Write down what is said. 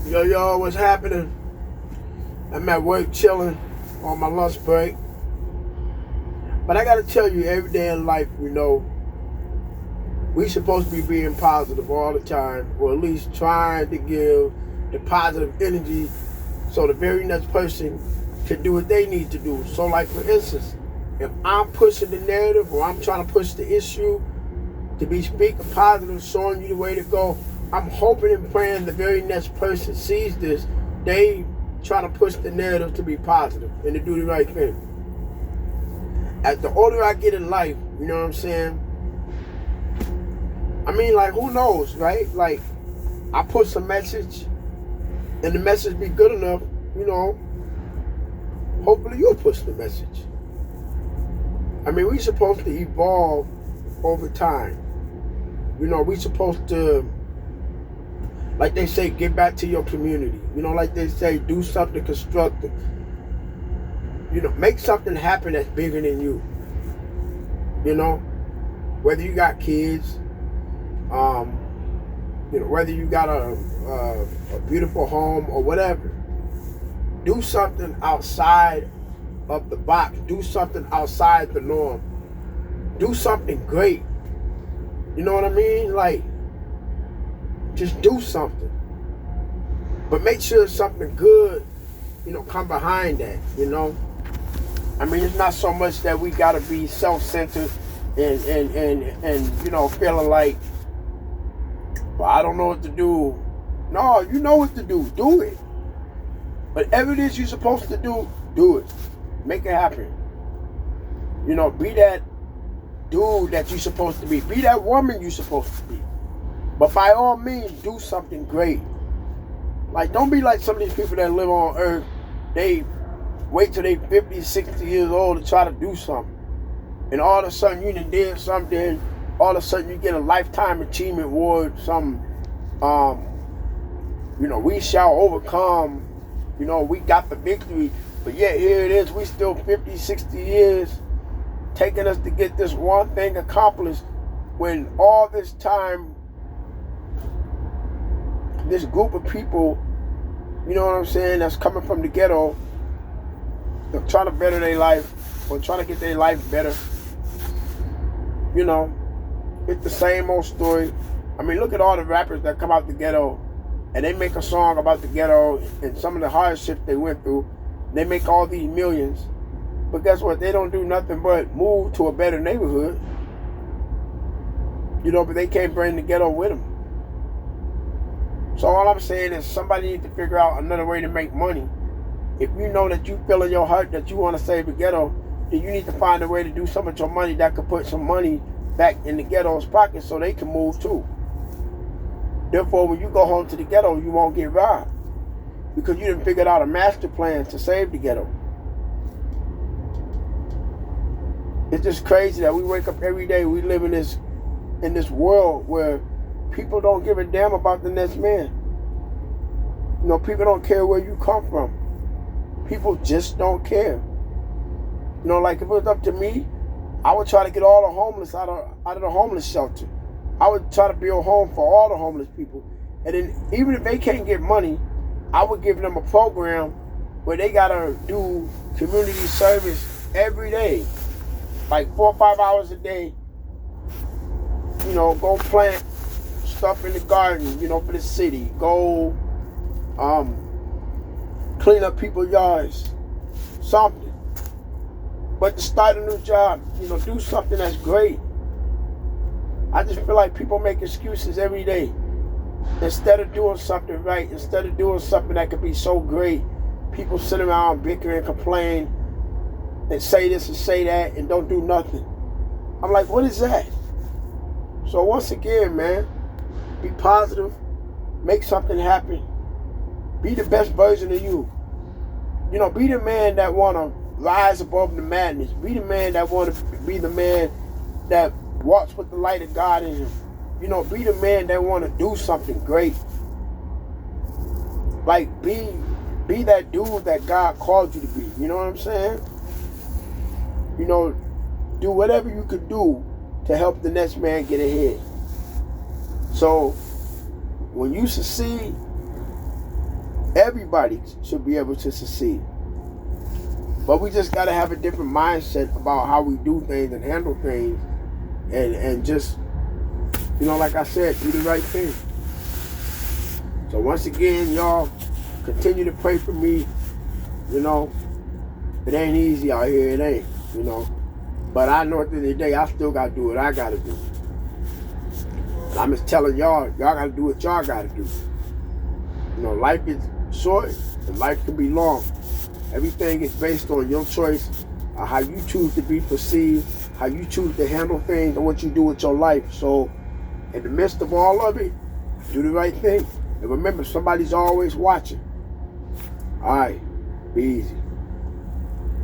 Yo, what's happening? I'm at work chilling on my lunch break. But I gotta tell you, every day in life, we supposed to be being positive all the time, or at least trying to give the positive energy so the very next person can do what they need to do. So like for instance, if I'm pushing the narrative or I'm trying to push the issue to be speaking positive, showing you the way to go, I'm hoping and praying the very next person sees this, they trying to push the narrative to be positive and to do the right thing. As the older I get in life, you know what I'm saying? I mean, like, who knows, right? Like, I push a message and the message be good enough, hopefully you'll push the message. I mean, we supposed to evolve over time. We supposed to, like they say, get back to your community. Like they say, do something constructive. Make something happen that's bigger than you. Whether you got kids, whether you got a beautiful home or whatever. Do something outside of the box. Do something outside the norm. Do something great. You know what I mean? Like, just do something. But make sure something good, come behind that, I mean, it's not so much that we gotta be self-centered and feeling like, well, I don't know what to do. No, you know what to do. Do it. Whatever it is you're supposed to do it. Make it happen. Be that dude that you're supposed to be. Be that woman you're supposed to be. But by all means, do something great. Like, don't be like some of these people that live on earth. They wait till they 50, 60 years old to try to do something. And all of a sudden you done did something. All of a sudden you get a lifetime achievement award. We shall overcome. We got the victory. But yet here it is. We still 50, 60 years taking us to get this one thing accomplished, when all this time this group of people, that's coming from the ghetto, they're trying to better their life or trying to get their life better. It's the same old story. I mean, look at all the rappers that come out the ghetto and they make a song about the ghetto and some of the hardships they went through. They make all these millions. But guess what? They don't do nothing but move to a better neighborhood. But they can't bring the ghetto with them. So all I'm saying is somebody needs to figure out another way to make money. If you know that you feel in your heart that you want to save the ghetto, then you need to find a way to do some of your money that could put some money back in the ghetto's pocket so they can move too. Therefore, when you go home to the ghetto, you won't get robbed, because you didn't figure out a master plan to save the ghetto. It's just crazy that we wake up every day, we live in this world where people don't give a damn about the next man. People don't care where you come from. People just don't care. Like if it was up to me, I would try to get all the homeless out of the homeless shelter. I would try to build a home for all the homeless people. And then even if they can't get money, I would give them a program where they gotta do community service every day. Like 4 or 5 hours a day. Go plant stuff in the garden, for the city. Go clean up people's yards. Something. But to start a new job, do something that's great. I just feel like people make excuses every day. Instead of doing something right, instead of doing something that could be so great, people sit around, bicker and complain and say this and say that and don't do nothing. I'm like, what is that? So once again, man, be positive, make something happen, be the best version of you. Be the man that want to rise above the madness. Be the man that want to be the man that walks with the light of God in him. Be the man that want to do something great. Like, be that dude that God called you to be. You know what I'm saying? Do whatever you could do to help the next man get ahead. So when you succeed, Everybody should be able to succeed. But we just got to have a different mindset about how we do things and handle things. And just, like I said, do the right thing. So once again, y'all, continue to pray for me. It ain't easy out here. It ain't, But I know at the end of the day, I still got to do what I got to do. And I'm just telling y'all got to do what y'all got to do. Life is short and life can be long. Everything is based on your choice of how you choose to be perceived, how you choose to handle things, and what you do with your life. So, in the midst of all of it, do the right thing. And remember, somebody's always watching. All right, be easy.